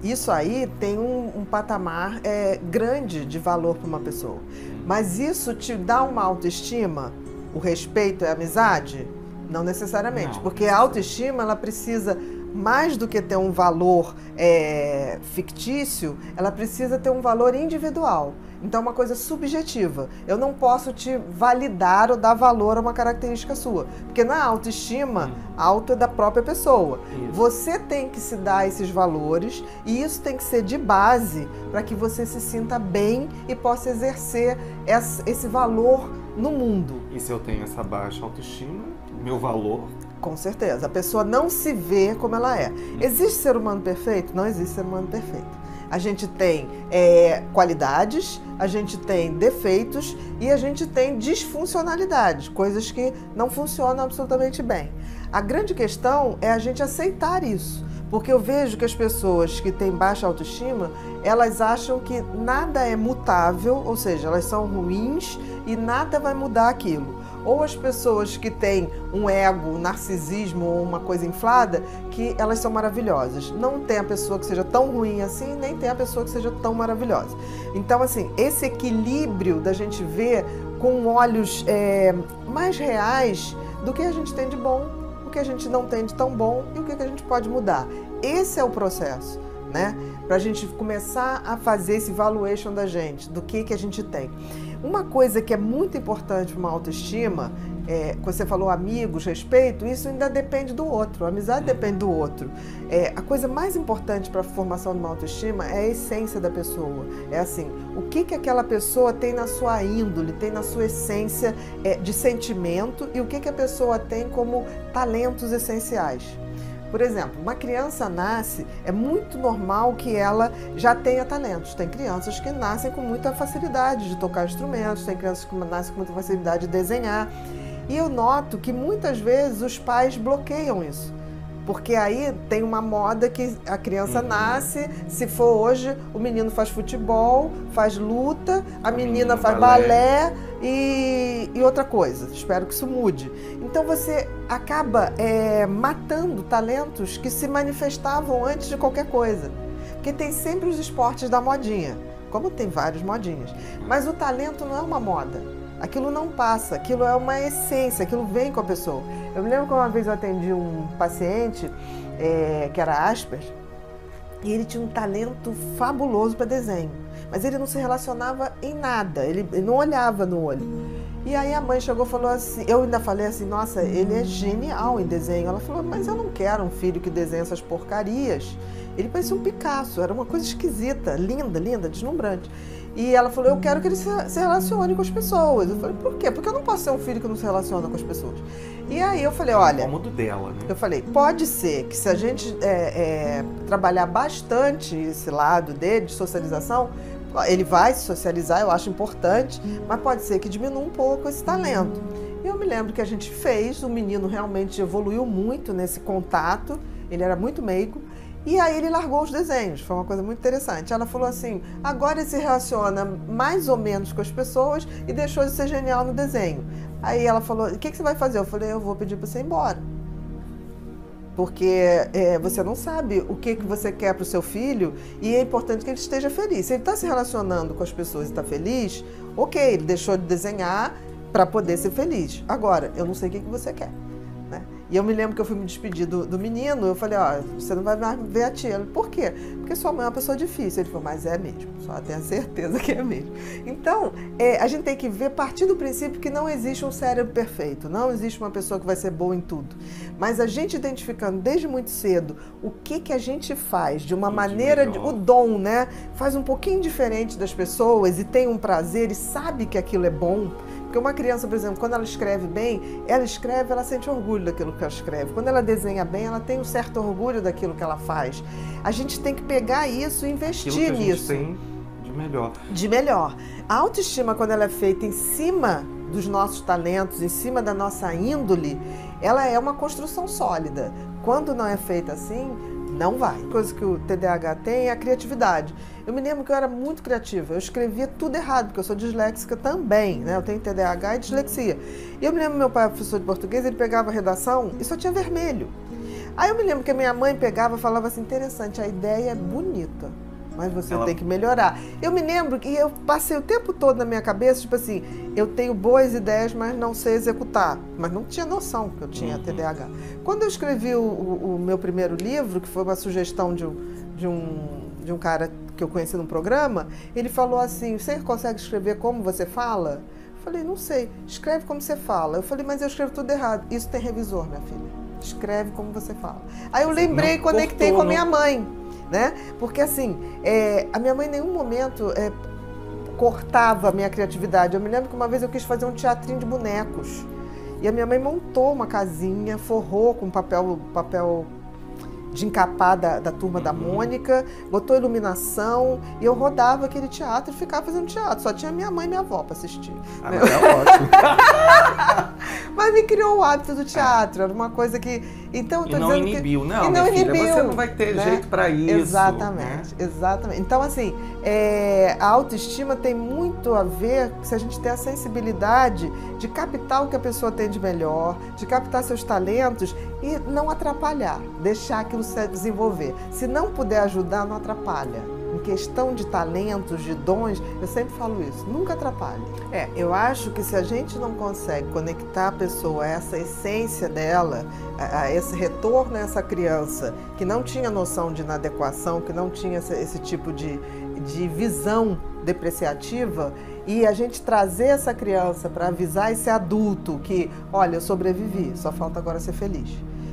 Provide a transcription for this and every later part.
Isso aí tem um patamar grande de valor para uma pessoa. Mas isso te dá uma autoestima? O respeito é amizade? Não necessariamente, Não, porque a autoestima ela precisa, mais do que ter um valor fictício, ela precisa ter um valor individual. Então é uma coisa subjetiva. Eu não posso te validar ou dar valor a uma característica sua, porque na autoestima, auto é da própria pessoa. Isso. Você tem que se dar esses valores e isso tem que ser de base para que você se sinta bem e possa exercer esse valor no mundo. E se eu tenho essa baixa autoestima, meu valor... Com certeza. A pessoa não se vê como ela é. Existe ser humano perfeito? Não existe ser humano perfeito. A gente tem qualidades, a gente tem defeitos e a gente tem disfuncionalidades, coisas que não funcionam absolutamente bem. A grande questão é a gente aceitar isso, porque eu vejo que as pessoas que têm baixa autoestima, elas acham que nada é mutável, ou seja, elas são ruins e nada vai mudar aquilo. Ou as pessoas que têm um ego, um narcisismo ou uma coisa inflada, que elas são maravilhosas. Não tem a pessoa que seja tão ruim assim, nem tem a pessoa que seja tão maravilhosa. Então, assim, esse equilíbrio da gente ver com olhos mais reais do que a gente tem de bom, o que a gente não tem de tão bom e o que a gente pode mudar. Esse é o processo, né? Para a gente começar a fazer esse valuation da gente, do que a gente tem. Uma coisa que é muito importante para uma autoestima, você falou amigos, respeito, isso ainda depende do outro, a amizade depende do outro. A coisa mais importante para a formação de uma autoestima é a essência da pessoa. É assim, o que aquela pessoa tem na sua índole, tem na sua essência de sentimento e o que a pessoa tem como talentos essenciais. Por exemplo, uma criança nasce, é muito normal que ela já tenha talentos. Tem crianças que nascem com muita facilidade de tocar instrumentos, tem crianças que nascem com muita facilidade de desenhar. E eu noto que muitas vezes os pais bloqueiam isso. Porque aí tem uma moda que a criança nasce, se for hoje, o menino faz futebol, faz luta, a menina faz balé e outra coisa. Espero que isso mude. Então você acaba matando talentos que se manifestavam antes de qualquer coisa. Porque tem sempre os esportes da modinha, como tem várias modinhas. Mas o talento não é uma moda. Aquilo não passa, aquilo é uma essência, aquilo vem com a pessoa. Eu me lembro que uma vez eu atendi um paciente que era Asperger e ele tinha um talento fabuloso para desenho, mas ele não se relacionava em nada, ele não olhava no olho. E aí a mãe chegou e falou assim, eu ainda falei assim, nossa, ele é genial em desenho. Ela falou, mas eu não quero um filho que desenha essas porcarias. Ele parecia um Picasso, era uma coisa esquisita, linda, linda, deslumbrante. E ela falou, eu quero que ele se relacione com as pessoas. Eu falei, por quê? Porque eu não posso ser um filho que não se relaciona com as pessoas. E aí eu falei, olha... É o cômodo dela, né? Eu falei, pode ser que se a gente trabalhar bastante esse lado dele, de socialização, ele vai se socializar, eu acho importante, mas pode ser que diminua um pouco esse talento. E eu me lembro que a gente fez, o menino realmente evoluiu muito nesse contato, ele era muito meigo, e aí ele largou os desenhos, foi uma coisa muito interessante. Ela falou assim, agora ele se relaciona mais ou menos com as pessoas e deixou de ser genial no desenho. Aí ela falou, o que você vai fazer? Eu falei, eu vou pedir para você ir embora. Porque você não sabe o que você quer para o seu filho e é importante que ele esteja feliz. Se ele está se relacionando com as pessoas e está feliz, ok, ele deixou de desenhar para poder ser feliz. Agora, eu não sei o que você quer. E eu me lembro que eu fui me despedir do menino, eu falei, ó, você não vai mais ver a tia. Ele, por quê? Porque sua mãe é uma pessoa difícil. Ele falou, mas é mesmo, só tenho certeza que é mesmo. Então, a gente tem que ver, partir do princípio que não existe um cérebro perfeito, não existe uma pessoa que vai ser boa em tudo. Mas a gente identificando desde muito cedo o que a gente faz de uma maneira, o dom, né? Faz um pouquinho diferente das pessoas e tem um prazer e sabe que aquilo é bom. Porque uma criança, por exemplo, quando ela escreve bem, ela sente orgulho daquilo que ela escreve. Quando ela desenha bem, ela tem um certo orgulho daquilo que ela faz. A gente tem que pegar isso e investir nisso. Tem de melhor. De melhor. A autoestima, quando ela é feita em cima dos nossos talentos, em cima da nossa índole, ela é uma construção sólida. Quando não é feita assim, não vai. A coisa que o TDAH tem é a criatividade. Eu me lembro que eu era muito criativa, eu escrevia tudo errado, porque eu sou disléxica também, né? Eu tenho TDAH e dislexia. E eu me lembro que meu pai, professor de português, ele pegava a redação e só tinha vermelho. Aí eu me lembro que a minha mãe pegava e falava assim, interessante, a ideia é bonita, mas você tem que melhorar. Eu me lembro que eu passei o tempo todo na minha cabeça, tipo assim, eu tenho boas ideias, mas não sei executar. Mas não tinha noção que eu tinha TDAH. Quando eu escrevi o meu primeiro livro, que foi uma sugestão de um cara que eu conheci num programa, ele falou assim, você consegue escrever como você fala? Eu falei, não sei, escreve como você fala. Eu falei, mas eu escrevo tudo errado. Isso tem revisor, minha filha. Escreve como você fala. Aí eu lembrei e conectei com a minha mãe, né? Porque assim, a minha mãe em nenhum momento cortava a minha criatividade. Eu me lembro que uma vez eu quis fazer um teatrinho de bonecos. E a minha mãe montou uma casinha, forrou com papel de encapar da turma da Mônica, botou iluminação e eu rodava aquele teatro e ficava fazendo teatro. Só tinha minha mãe e minha avó para assistir. Ah, mas é ótimo. Mas me criou o hábito do teatro, era uma coisa que... Então, eu tô e não dizendo inibiu, que, não, e não minha inibiu, filha, você não vai ter jeito para isso. Exatamente, né? exatamente. Então, assim, a autoestima tem muito a ver se a gente tem a sensibilidade de captar o que a pessoa tem de melhor, de captar seus talentos e não atrapalhar, deixar aquilo se desenvolver. Se não puder ajudar, não atrapalha. Em questão de talentos, de dons, eu sempre falo isso, nunca atrapalhe. Eu acho que se a gente não consegue conectar a pessoa a essa essência dela, a esse retorno a essa criança que não tinha noção de inadequação, que não tinha esse tipo de visão depreciativa, e a gente trazer essa criança para avisar esse adulto que, olha, eu sobrevivi, só falta agora ser feliz.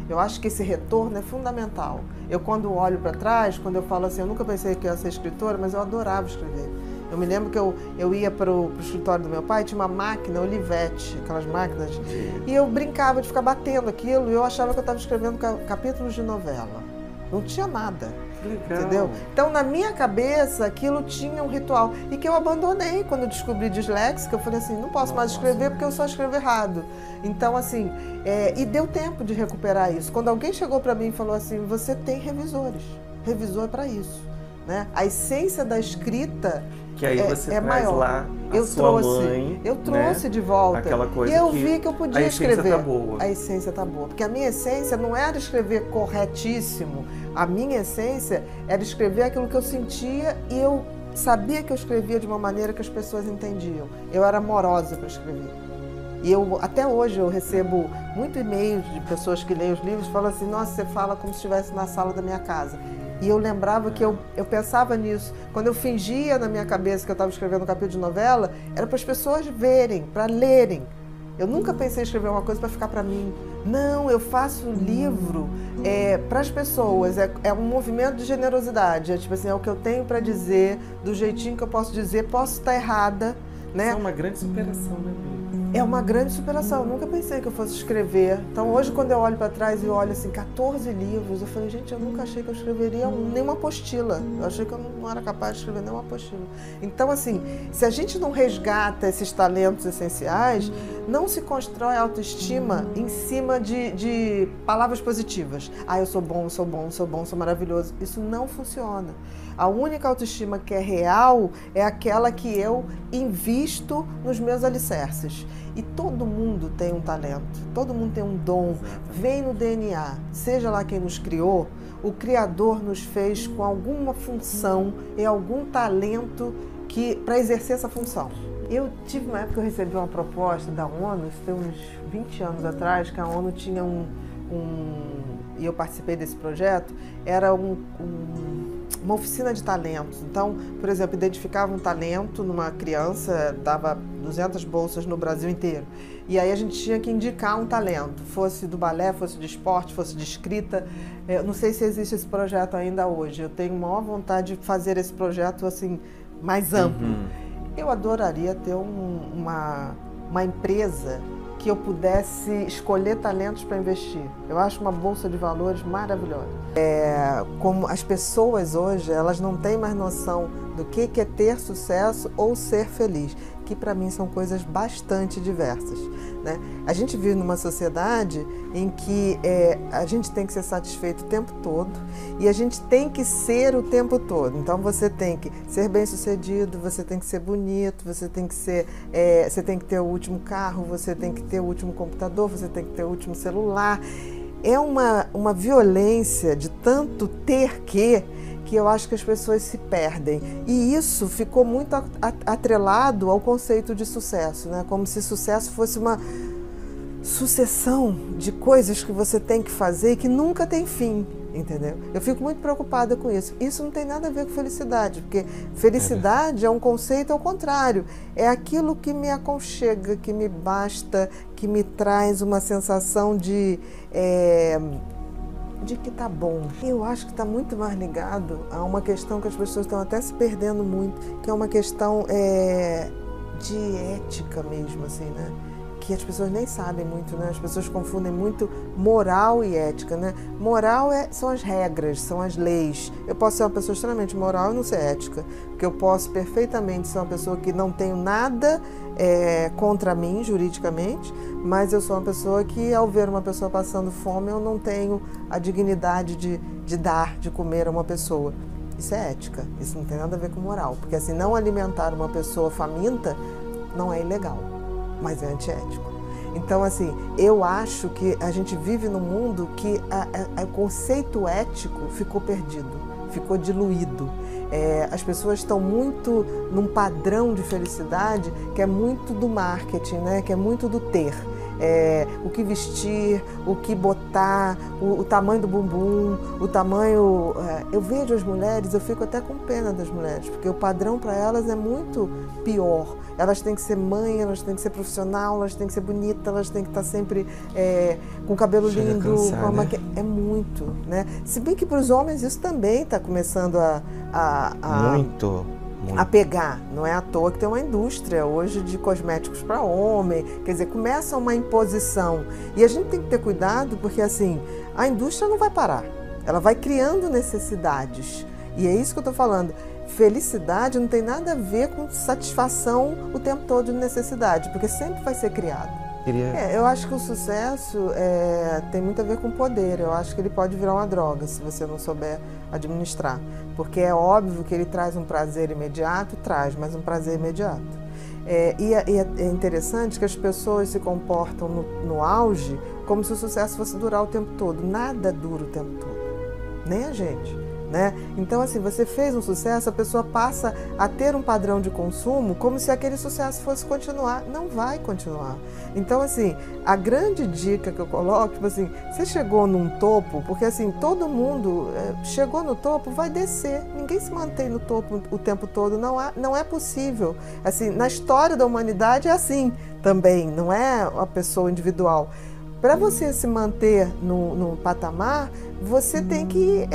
Eu acho que esse retorno é fundamental. Eu, quando olho para trás, quando eu falo assim, eu nunca pensei que eu ia ser escritora, mas eu adorava escrever. Eu me lembro que eu ia para o escritório do meu pai, tinha uma máquina, Olivetti, aquelas máquinas, e eu brincava de ficar batendo aquilo, e eu achava que eu estava escrevendo capítulos de novela. Não tinha nada. Legal. Entendeu? Então, na minha cabeça, aquilo tinha um ritual. E que eu abandonei quando eu descobri disléxica. Eu falei assim, não posso mais escrever porque eu só escrevo errado. Então, assim, e deu tempo de recuperar isso. Quando alguém chegou para mim e falou assim, você tem revisores. Revisor é para isso. Né? A essência da escrita que aí você traz maior. Lá a sua mãe, eu trouxe, né? De volta. Aquela coisa e eu vi que eu podia escrever. A essência tá boa. A essência tá boa. Porque a minha essência não era escrever corretíssimo. A minha essência era escrever aquilo que eu sentia e eu sabia que eu escrevia de uma maneira que as pessoas entendiam. Eu era amorosa para escrever. E até hoje eu recebo muito e-mails de pessoas que leem os livros e falam assim, nossa, você fala como se estivesse na sala da minha casa. E eu lembrava que eu pensava nisso. Quando eu fingia na minha cabeça que eu estava escrevendo um capítulo de novela, era para as pessoas verem, para lerem. Eu nunca pensei em escrever uma coisa para ficar para mim. Não, eu faço um livro para as pessoas. É um movimento de generosidade. É tipo assim, é o que eu tenho para dizer, do jeitinho que eu posso dizer. Posso estar errada, né? É uma grande superação, né, Bia? É uma grande superação. Eu nunca pensei que eu fosse escrever. Então, hoje, quando eu olho para trás e olho assim, 14 livros, eu falei, gente, eu nunca achei que eu escreveria nenhuma apostila. Eu achei que eu não era capaz de escrever nenhuma apostila. Então, assim, se a gente não resgata esses talentos essenciais, não se constrói autoestima em cima de palavras positivas. Ah, eu sou bom, sou bom, sou bom, sou maravilhoso. Isso não funciona. A única autoestima que é real é aquela que eu invisto nos meus alicerces. E todo mundo tem um talento, todo mundo tem um dom, vem no DNA. Seja lá quem nos criou, o Criador nos fez com alguma função e algum talento para exercer essa função. Eu tive uma época que eu recebi uma proposta da ONU, isso tem uns 20 anos atrás, que a ONU tinha e eu participei desse projeto, era uma oficina de talentos. Então, por exemplo, identificava um talento numa criança, dava 200 bolsas no Brasil inteiro. E aí a gente tinha que indicar um talento, fosse do balé, fosse de esporte, fosse de escrita. Eu não sei se existe esse projeto ainda hoje. Eu tenho maior vontade de fazer esse projeto assim mais amplo. Eu adoraria ter uma empresa que eu pudesse escolher talentos para investir. Eu acho uma bolsa de valores maravilhosa. Como as pessoas hoje, elas não têm mais noção do que é ter sucesso ou ser feliz, que para mim são coisas bastante diversas, né? A gente vive numa sociedade em que a gente tem que ser satisfeito o tempo todo e a gente tem que ser o tempo todo. Então você tem que ser bem-sucedido, você tem que ser bonito, você tem que ter o último carro, você tem que ter o último computador, você tem que ter o último celular. é uma violência de tanto ter que eu acho que as pessoas se perdem. E isso ficou muito atrelado ao conceito de sucesso, né? Como se sucesso fosse uma sucessão de coisas que você tem que fazer e que nunca tem fim, entendeu? Eu fico muito preocupada com isso. Isso não tem nada a ver com felicidade, porque felicidade é um conceito ao contrário. É aquilo que me aconchega, que me basta, que me traz uma sensação de que tá bom. Eu acho que está muito mais ligado a uma questão que as pessoas estão até se perdendo muito, que é uma questão de ética mesmo, assim, né? Que as pessoas nem sabem muito, né? As pessoas confundem muito moral e ética, né? Moral são as regras, são as leis. Eu posso ser uma pessoa extremamente moral e não ser ética, porque eu posso perfeitamente ser uma pessoa que não tenho nada contra mim juridicamente, mas eu sou uma pessoa que, ao ver uma pessoa passando fome, eu não tenho a dignidade de dar, de comer a uma pessoa. Isso é ética, isso não tem nada a ver com moral, porque assim, não alimentar uma pessoa faminta não é ilegal, mas é antiético. Então, assim, eu acho que a gente vive num mundo que o conceito ético ficou perdido, ficou diluído. As pessoas estão muito num padrão de felicidade que é muito do marketing, né? Que é muito do ter. O que vestir, o que botar, o tamanho do bumbum, o tamanho... Eu vejo as mulheres, eu fico até com pena das mulheres, porque o padrão para elas é muito pior. Elas têm que ser mãe, elas têm que ser profissional, elas têm que ser bonitas, elas têm que estar sempre com o cabelo lindo. É muito, né? Se bem que para os homens isso também está começando Muito. a pegar. Não é à toa que tem uma indústria hoje de cosméticos para homem. Quer dizer, começa uma imposição. E a gente tem que ter cuidado porque, assim, a indústria não vai parar. Ela vai criando necessidades. E é isso que eu estou falando. Felicidade não tem nada a ver com satisfação o tempo todo de necessidade, porque sempre vai ser criado. Eu acho que o sucesso tem muito a ver com poder. Eu acho que ele pode virar uma droga se você não souber administrar. Porque é óbvio que ele traz um prazer imediato, mas um prazer imediato. E é interessante que as pessoas se comportam no auge como se o sucesso fosse durar o tempo todo. Nada dura o tempo todo, nem a gente. Né? Então, assim, você fez um sucesso, a pessoa passa a ter um padrão de consumo como se aquele sucesso fosse continuar. Não vai continuar. Então, assim, a grande dica que eu coloco, tipo assim, você chegou num topo, porque assim, todo mundo chegou no topo, vai descer. Ninguém se mantém no topo o tempo todo, não é possível. Assim, na história da humanidade é assim também, não é a pessoa individual. Para você se manter no patamar, você tem que...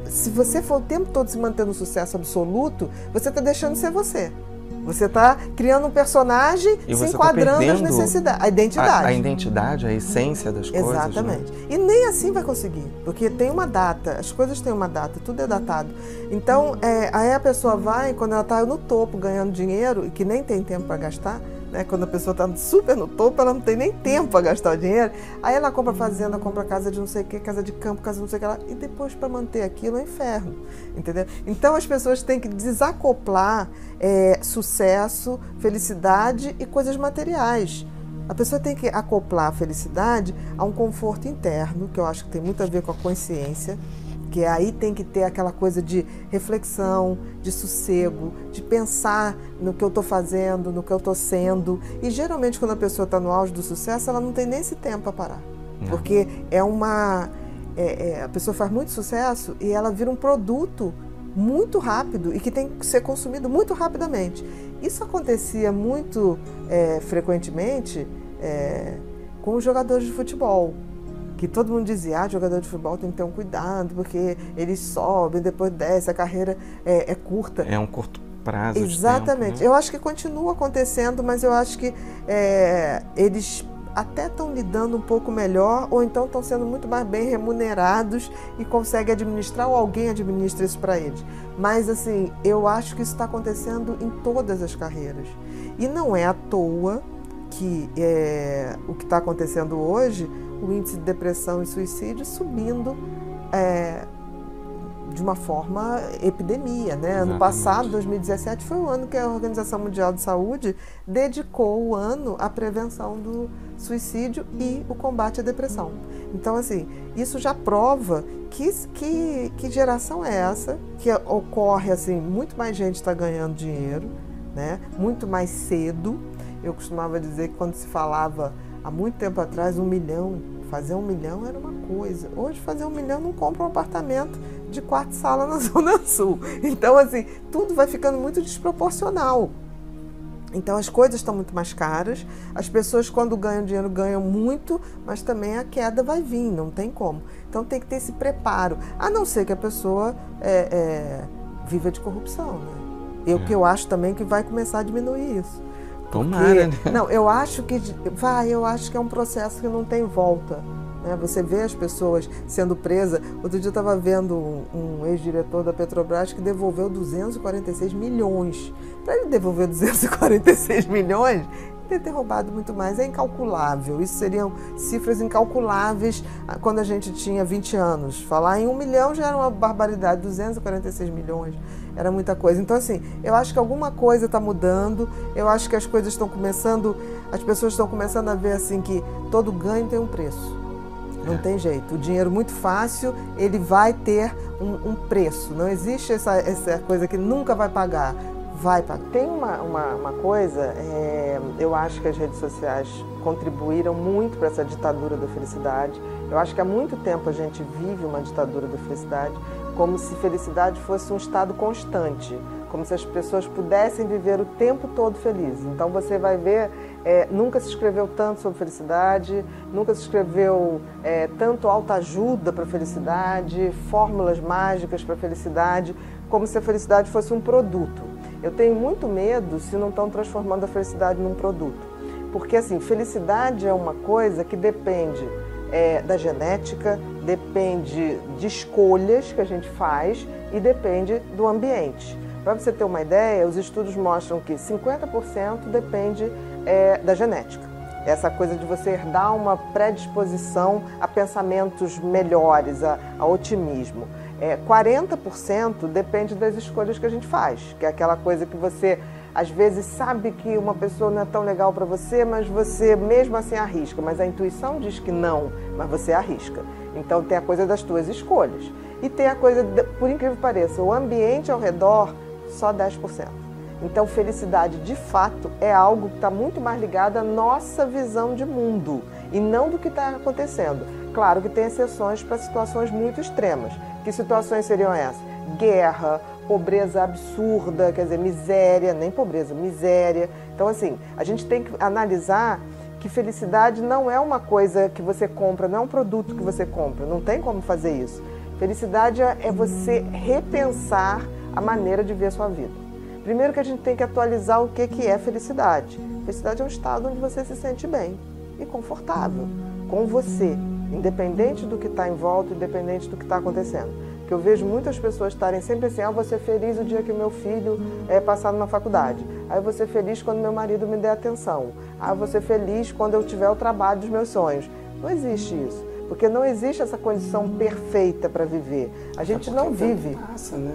se você for o tempo todo se manter no sucesso absoluto, você está deixando de ser você. Você está criando um personagem se enquadrando as necessidades, a identidade. A identidade, a essência das coisas. Exatamente. Né? E nem assim vai conseguir, porque tem uma data, as coisas têm uma data, tudo é datado. Então, aí a pessoa vai, quando ela está no topo ganhando dinheiro, e que nem tem tempo para gastar, né? Quando a pessoa está super no topo, ela não tem nem tempo para gastar o dinheiro. Aí ela compra fazenda, compra casa de não sei o que, casa de campo, casa de não sei o que lá. E depois, para manter aquilo, é um inferno. Entendeu? Então as pessoas têm que desacoplar sucesso, felicidade e coisas materiais. A pessoa tem que acoplar a felicidade a um conforto interno, que eu acho que tem muito a ver com a consciência, que aí tem que ter aquela coisa de reflexão, de sossego, de pensar no que eu estou fazendo, no que eu estou sendo. E geralmente quando a pessoa está no auge do sucesso, ela não tem nem esse tempo para parar. Porque a pessoa faz muito sucesso e ela vira um produto muito rápido e que tem que ser consumido muito rapidamente. Isso acontecia muito frequentemente com os jogadores de futebol. Que todo mundo dizia, jogador de futebol tem que ter um cuidado, porque eles sobem, depois desce, a carreira é curta. É um curto prazo. Exatamente. De tempo, né? Eu acho que continua acontecendo, mas eu acho que eles até estão lidando um pouco melhor, ou então estão sendo muito mais bem remunerados e conseguem administrar, ou alguém administra isso para eles. Mas, assim, eu acho que isso está acontecendo em todas as carreiras. E não é à toa que o que está acontecendo hoje, o índice de depressão e suicídio subindo de uma forma epidemia, né? Ano passado, 2017, foi o ano que a Organização Mundial de Saúde dedicou o ano à prevenção do suicídio e o combate à depressão. Então, assim, isso já prova que geração é essa, que ocorre, assim, muito mais gente está ganhando dinheiro, né? Muito mais cedo. Eu costumava dizer que quando se falava, há muito tempo atrás, 1 milhão, fazer 1 milhão era uma coisa. Hoje, fazer 1 milhão não compra um apartamento de 4 salas na Zona Sul. Então, assim, tudo vai ficando muito desproporcional. Então, as coisas estão muito mais caras, as pessoas, quando ganham dinheiro, ganham muito, mas também a queda vai vir, não tem como. Então, tem que ter esse preparo, a não ser que a pessoa viva de corrupção, né? Que eu acho também que vai começar a diminuir isso. Tomara, né? Não, eu acho que é um processo que não tem volta. Você vê as pessoas sendo presas. Outro dia eu estava vendo um ex-diretor da Petrobras que devolveu 246 milhões. Para ele devolver 246 milhões, ele deve ter roubado muito mais. É incalculável. Isso seriam cifras incalculáveis quando a gente tinha 20 anos. Falar em 1 milhão já era uma barbaridade. 246 milhões era muita coisa. Então, assim, eu acho que alguma coisa está mudando. Eu acho que as coisas estão começando... As pessoas estão começando a ver, assim, que todo ganho tem um preço. Não tem jeito. O dinheiro muito fácil, ele vai ter um preço. Não existe essa coisa que nunca vai pagar. Vai pagar. Tem uma coisa, eu acho que as redes sociais contribuíram muito para essa ditadura da felicidade. Eu acho que há muito tempo a gente vive uma ditadura da felicidade, como se felicidade fosse um estado constante, como se as pessoas pudessem viver o tempo todo felizes. Então você vai ver, nunca se escreveu tanto sobre felicidade, nunca se escreveu tanto autoajuda para a felicidade, fórmulas mágicas para a felicidade, como se a felicidade fosse um produto. Eu tenho muito medo se não estão transformando a felicidade num produto. Porque, assim, felicidade é uma coisa que depende da genética, depende de escolhas que a gente faz e depende do ambiente. Para você ter uma ideia, os estudos mostram que 50% depende da genética. Essa coisa de você herdar uma predisposição a pensamentos melhores, a otimismo. 40% depende das escolhas que a gente faz, que é aquela coisa que você, às vezes, sabe que uma pessoa não é tão legal para você, mas você mesmo assim arrisca. Mas a intuição diz que não, mas você arrisca. Então tem a coisa das tuas escolhas. E tem a coisa, por incrível que pareça, o ambiente ao redor, só 10%. Então, felicidade, de fato, é algo que está muito mais ligado à nossa visão de mundo e não do que está acontecendo. Claro que tem exceções para situações muito extremas. Que situações seriam essas? Guerra, pobreza absurda, quer dizer, miséria, nem pobreza, miséria. Então, assim, a gente tem que analisar que felicidade não é uma coisa que você compra, não é um produto que você compra, não tem como fazer isso. Felicidade é você repensar a maneira de ver a sua vida. Primeiro que a gente tem que atualizar o que é felicidade. Felicidade é um estado onde você se sente bem e confortável com você, independente do que está em volta, independente do que está acontecendo. Porque eu vejo muitas pessoas estarem sempre assim, eu vou ser feliz o dia que meu filho passar numa faculdade. Aí eu vou ser feliz quando meu marido me der atenção. Aí eu vou ser feliz quando eu tiver o trabalho dos meus sonhos. Não existe isso. Porque não existe essa condição perfeita para viver. A gente não vive. Passa, né?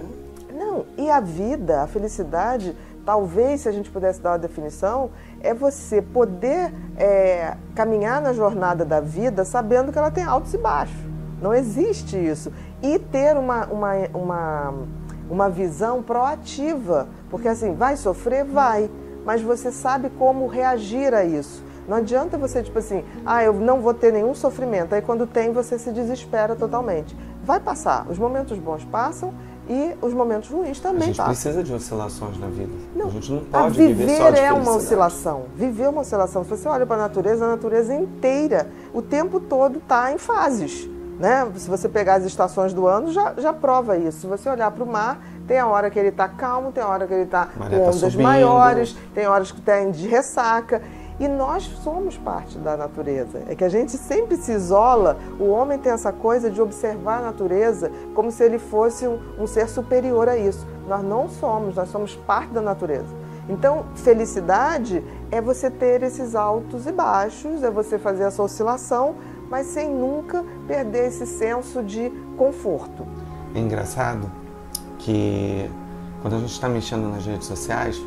Não, e a vida, a felicidade, talvez, se a gente pudesse dar uma definição, é você poder caminhar na jornada da vida sabendo que ela tem altos e baixos. Não existe isso. E ter uma visão proativa, porque assim, vai sofrer? Vai, mas você sabe como reagir a isso. Não adianta você, tipo assim, eu não vou ter nenhum sofrimento, aí quando tem você se desespera totalmente. Vai passar, os momentos bons passam e os momentos ruins também passam. A gente precisa de oscilações na vida. Não, a gente não pode viver só de felicidade. uma oscilação. Viver é uma oscilação. Se você olha para a natureza inteira, o tempo todo está em fases. Né? Se você pegar as estações do ano, já prova isso. Se você olhar para o mar, tem a hora que ele está calmo, tem a hora que ele está com ondas maiores, tem horas que está de ressaca. E nós somos parte da natureza. É que a gente sempre se isola. O homem tem essa coisa de observar a natureza como se ele fosse um ser superior a isso. Nós não somos, nós somos parte da natureza. Então, felicidade é você ter esses altos e baixos, é você fazer essa oscilação, mas sem nunca perder esse senso de conforto. É engraçado que quando a gente está mexendo nas redes sociais,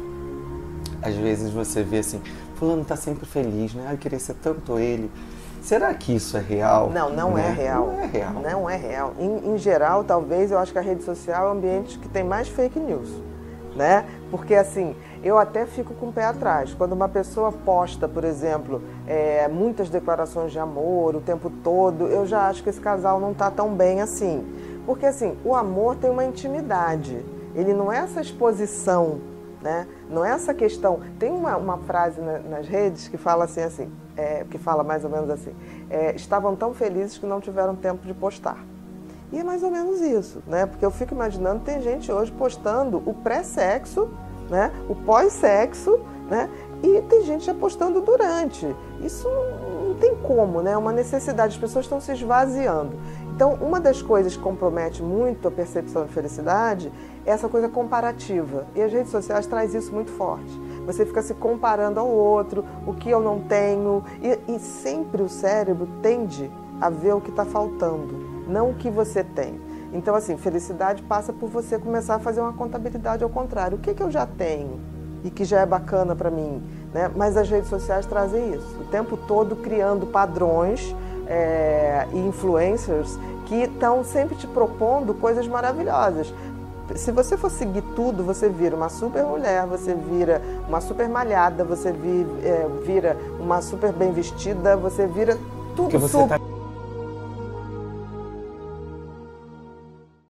às vezes você vê assim, fulano está sempre feliz, né? Eu queria ser tanto ele. Será que isso é real? Não, não né? é real. Não é real. Não é real. Em geral, talvez, eu acho que a rede social é o ambiente que tem mais fake news, né? Porque, assim, eu até fico com o pé atrás. Quando uma pessoa posta, por exemplo, muitas declarações de amor o tempo todo, eu já acho que esse casal não está tão bem assim. Porque, assim, o amor tem uma intimidade. Ele não é essa exposição, né? Não é essa questão. Tem uma frase nas redes que fala assim, que fala mais ou menos assim, estavam tão felizes que não tiveram tempo de postar. E é mais ou menos isso, né? Porque eu fico imaginando, tem gente hoje postando o pré-sexo, né? O pós-sexo, né? E tem gente já postando durante. Isso não tem como, né? É uma necessidade, as pessoas estão se esvaziando. Então, uma das coisas que compromete muito a percepção de felicidade é essa coisa comparativa. E as redes sociais trazem isso muito forte. Você fica se comparando ao outro, o que eu não tenho. E sempre o cérebro tende a ver o que está faltando, não o que você tem. Então, assim, felicidade passa por você começar a fazer uma contabilidade ao contrário. O que eu já tenho e que já é bacana para mim, né? Mas as redes sociais trazem isso, o tempo todo criando padrões e influencers que estão sempre te propondo coisas maravilhosas. Se você for seguir tudo, você vira uma super mulher, você vira uma super malhada, você vira uma super bem vestida, você vira tudo super...